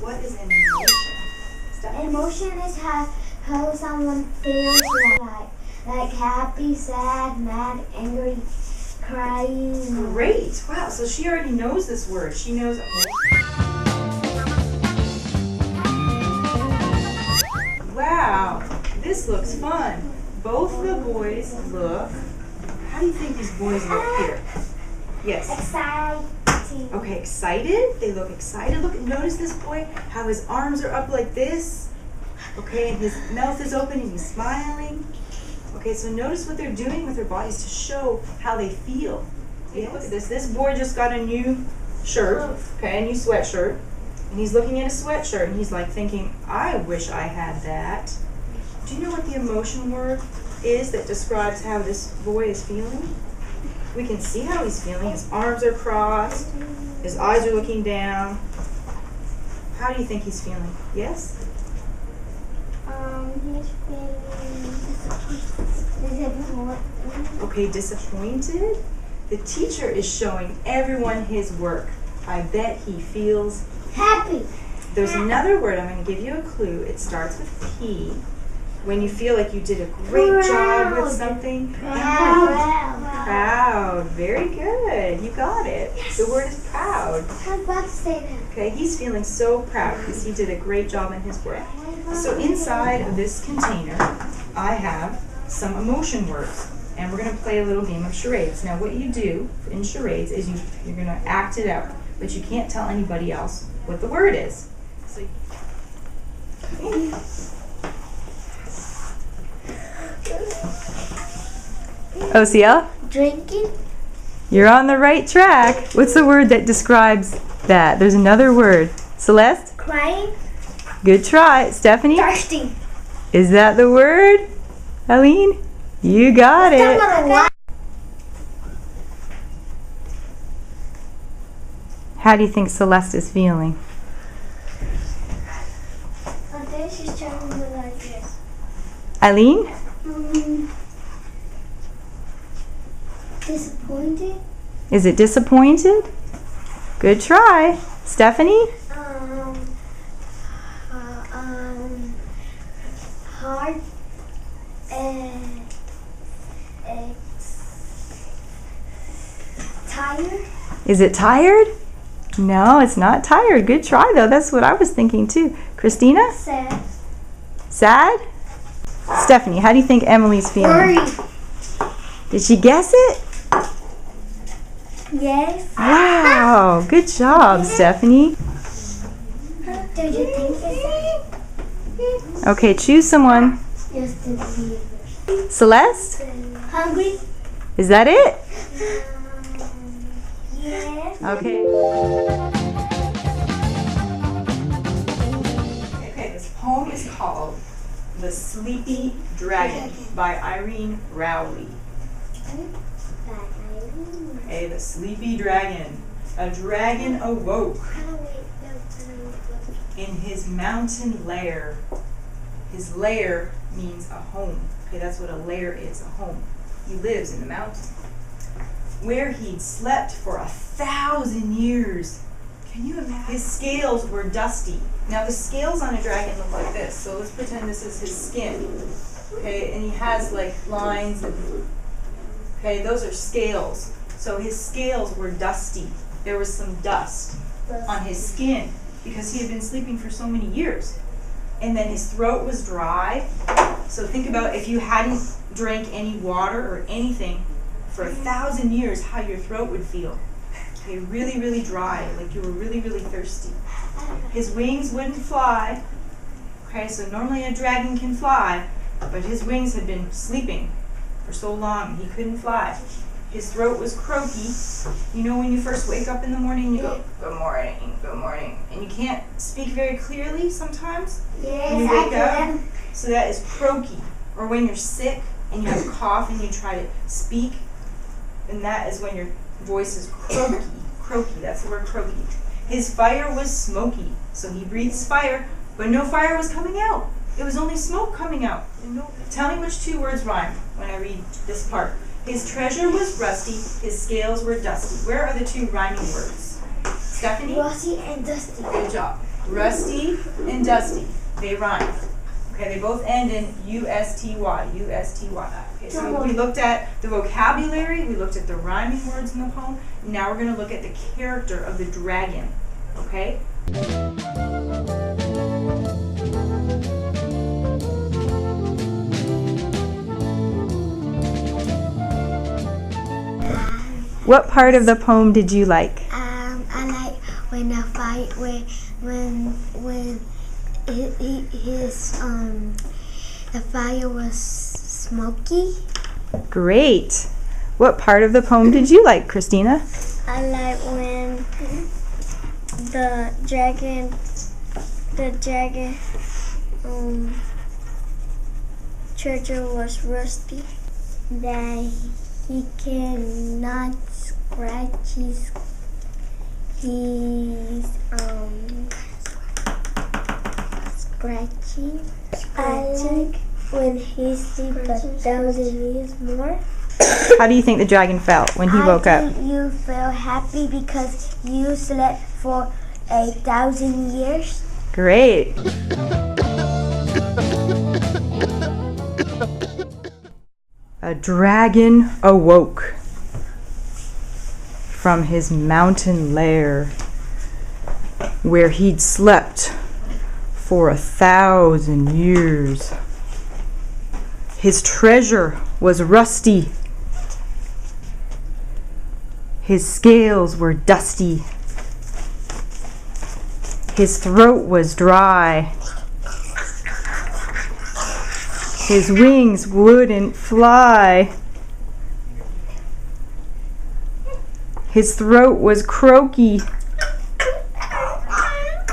What is an emotion? Emotion is how someone feels like happy, sad, mad, angry, crying. Great. Wow, so she already knows this word. She knows emotion. Wow, this looks fun. Both the boys look. How do you think these boys look here? Yes. Exciting. Okay, excited. They look excited. Look, notice this boy, how his arms are up like this. Okay, and his mouth is open and he's smiling. Okay, so notice what they're doing with their bodies to show how they feel. Yes. Look at this. This boy just got a new shirt, okay, a new sweatshirt. And he's looking at a sweatshirt and he's like thinking, I wish I had that. Do you know what the emotion word is that describes how this boy is feeling? We can see how he's feeling. His arms are crossed. His eyes are looking down. How do you think he's feeling? Yes? He's feeling disappointed. Okay, disappointed? The teacher is showing everyone his work. I bet he feels happy. There's another word. I'm going to give you a clue. It starts with P. When you feel like you did a great job with something. Proud. Very good. You got it. Yes. The word is proud. I'm about to say that. Okay, he's feeling so proud because he did a great job in his work. So inside of this container, I have some emotion words. And we're going to play a little game of charades. Now what you do in charades is you're going to act it out. But you can't tell anybody else what the word is. So OCL? Drinking. You're on the right track. What's the word that describes that? There's another word. Celeste? Crying. Good try. Stephanie? Thirsty. Is that the word? Aline? You got it. How do you think Celeste is feeling? I think she's trying to do like this. Eileen? Disappointed. Is it disappointed? Good try. Stephanie? Hard. Tired. Is it tired? No, it's not tired. Good try though. That's what I was thinking too. Christina? Sad. Sad? Stephanie, how do you think Emily's feeling? Worried. Did she guess it? Yes. Wow, good job, Stephanie. Did you think it? Okay, choose someone. Justin Bieber. Celeste? Hungry? Is that it? Yes. Okay. Okay, this poem is called The Sleepy Dragon by Irene Rowley. Okay, the sleepy dragon. A dragon awoke in his mountain lair. His lair means a home. Okay, that's what a lair is, a home. He lives in the mountain. Where he'd slept for 1,000 years. Can you imagine? His scales were dusty. Now the scales on a dragon look like this. So let's pretend this is his skin. Okay, and he has like lines and, okay, those are scales. So his scales were dusty. There was some dust on his skin because he had been sleeping for so many years. And then his throat was dry. So think about if you hadn't drank any water or anything for 1,000 years, how your throat would feel. Okay, really, really dry, like you were really, really thirsty. His wings wouldn't fly. Okay, so normally a dragon can fly, but his wings had been sleeping for so long, he couldn't fly. His throat was croaky. You know when you first wake up in the morning, you go, good morning, and you can't speak very clearly sometimes? Yes, when you wake I up. So that is croaky. Or when you're sick, and you have a cough and you try to speak, and that is when your voice is croaky. Croaky, that's the word croaky. His fire was smoky, so he breathes fire, but no fire was coming out. It was only smoke coming out. Tell me which two words rhyme when I read this part. His treasure was rusty, his scales were dusty. Where are the two rhyming words? Stephanie? Rusty and dusty. Good job. Rusty and dusty. They rhyme. Okay, they both end in U-S-T-Y. U-S-T-Y. Okay, so we looked at the vocabulary, we looked at the rhyming words in the poem. Now we're going to look at the character of the dragon. Okay? What part of the poem did you like? I like when the fight when the fire was smoky. Great. What part of the poem did you like, Christina? I like when the dragon treasure was rusty, that he cannot scratch his scratching. I like when he sleep 1,000 years more. How do you think the dragon felt when he woke up? I think you feel happy because you slept for 1,000 years. Great. A dragon awoke from his mountain lair where he'd slept for 1,000 years. His treasure was rusty. His scales were dusty. His throat was dry. His wings wouldn't fly. His throat was croaky.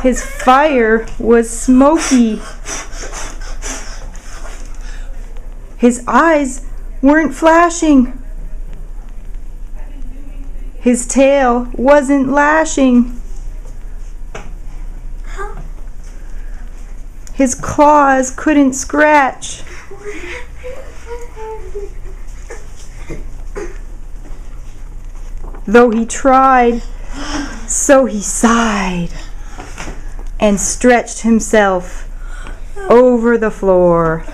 His fire was smoky. His eyes weren't flashing. His tail wasn't lashing. His claws couldn't scratch. Though he tried, so he sighed and stretched himself over the floor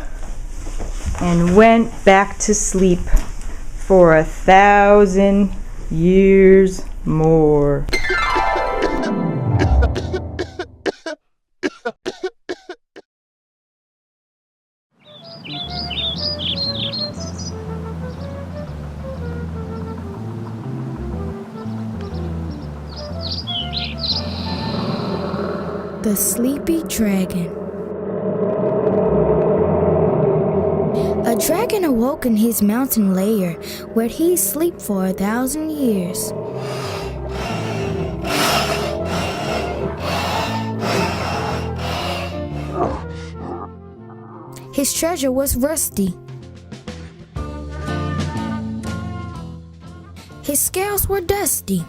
and went back to sleep for 1,000 years more. The Sleepy Dragon. A dragon awoke in his mountain lair, where he slept for 1,000 years. His treasure was rusty. His scales were dusty.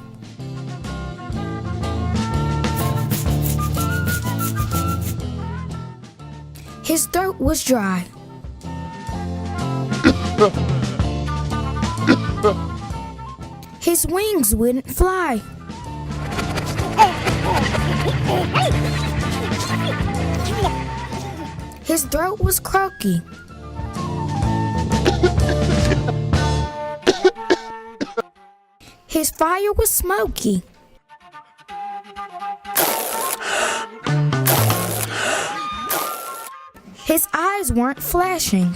His throat was dry. His wings wouldn't fly. His throat was croaky. His fire was smoky. His eyes weren't flashing.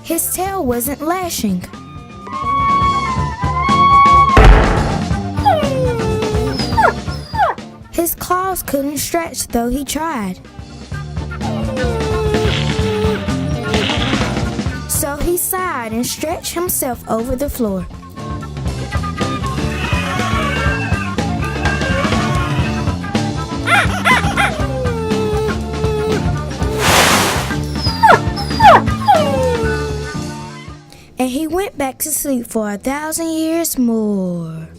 His tail wasn't lashing. His claws couldn't stretch though he tried. So he sighed and stretched himself over the floor. and he went back to sleep for 1,000 years more.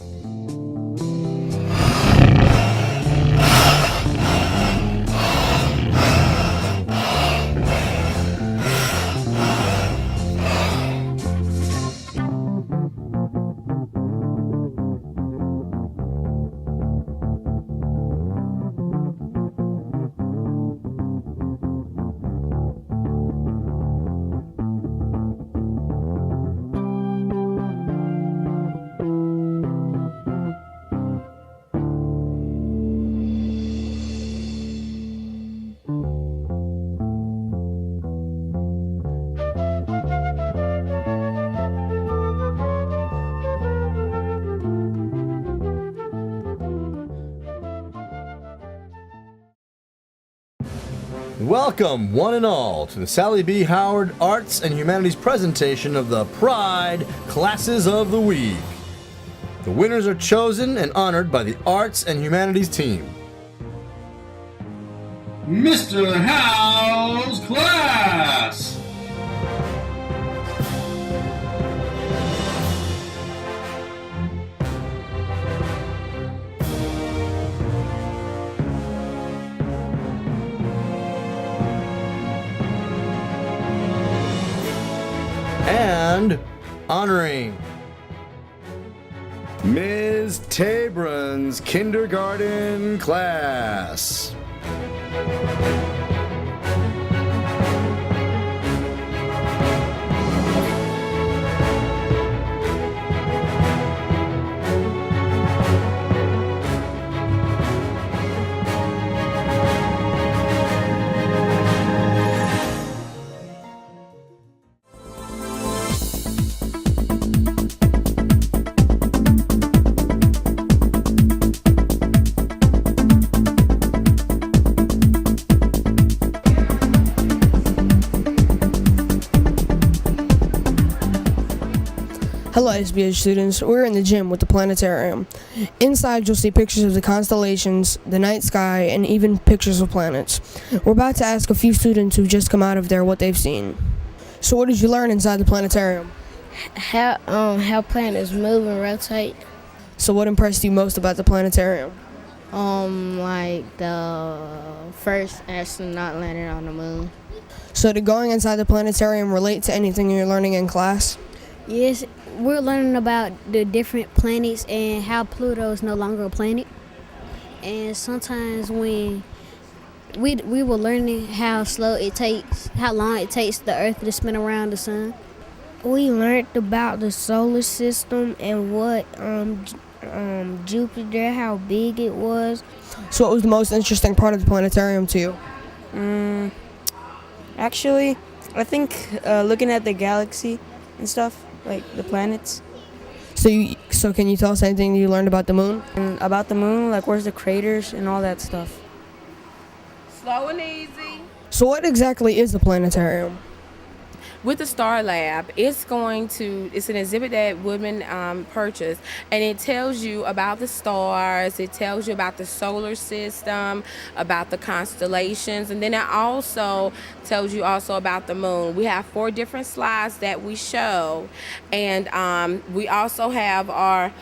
Welcome, one and all, to the Sallie B. Howard Arts and Humanities presentation of the Pride Classes of the Week. The winners are chosen and honored by the Arts and Humanities team. Mr. Howe's class! And honoring Ms. Taybron's kindergarten class. Hello SBH students, we're in the gym with the Planetarium. Inside you'll see pictures of the constellations, the night sky, and even pictures of planets. We're about to ask a few students who've just come out of there what they've seen. So what did you learn inside the Planetarium? How planets move and rotate. So what impressed you most about the Planetarium? Like the first astronaut landed on the moon. So did going inside the Planetarium relate to anything you're learning in class? Yes, we're learning about the different planets and how Pluto is no longer a planet. And sometimes when we were learning how long it takes the Earth to spin around the sun. We learned about the solar system and what Jupiter, how big it was. So what was the most interesting part of the Planetarium to you? Actually, I think looking at the galaxy and stuff, like the planets. So can you tell us anything you learned about the moon? And about the moon, like where's the craters and all that stuff. Slow and easy. So what exactly is the Planetarium? With the STARLAB, it's an exhibit that women purchased, and it tells you about the stars, it tells you about the solar system, about the constellations, and then it also tells you also about the moon. We have 4 different slides that we show, and we also have our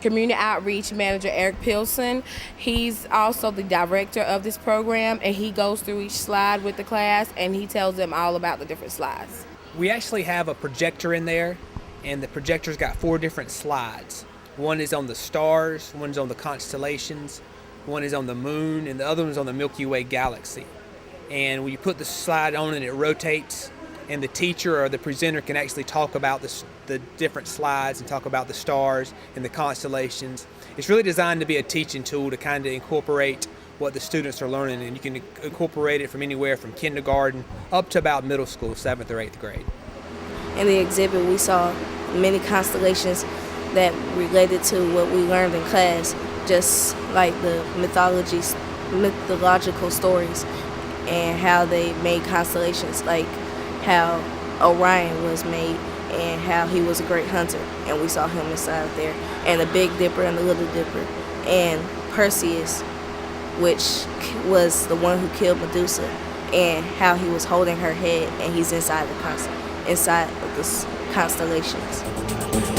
Community Outreach Manager, Eric Pilson. He's also the director of this program, and he goes through each slide with the class, and he tells them all about the different slides. We actually have a projector in there, and the projector's got 4 different slides. One is on the stars, one is on the constellations, one is on the moon, and the other one's on the Milky Way galaxy. And when you put the slide on and it rotates, and the teacher or the presenter can actually talk about the different slides and talk about the stars and the constellations. It's really designed to be a teaching tool to kind of incorporate what the students are learning, and you can incorporate it from anywhere from kindergarten up to about middle school, 7th or 8th grade. In the exhibit, we saw many constellations that related to what we learned in class, just like the mythological stories and how they made constellations, like how Orion was made and how he was a great hunter, and we saw him inside there, and the Big Dipper and the Little Dipper, and Perseus, which was the one who killed Medusa, and how he was holding her head and he's inside the inside of the constellations.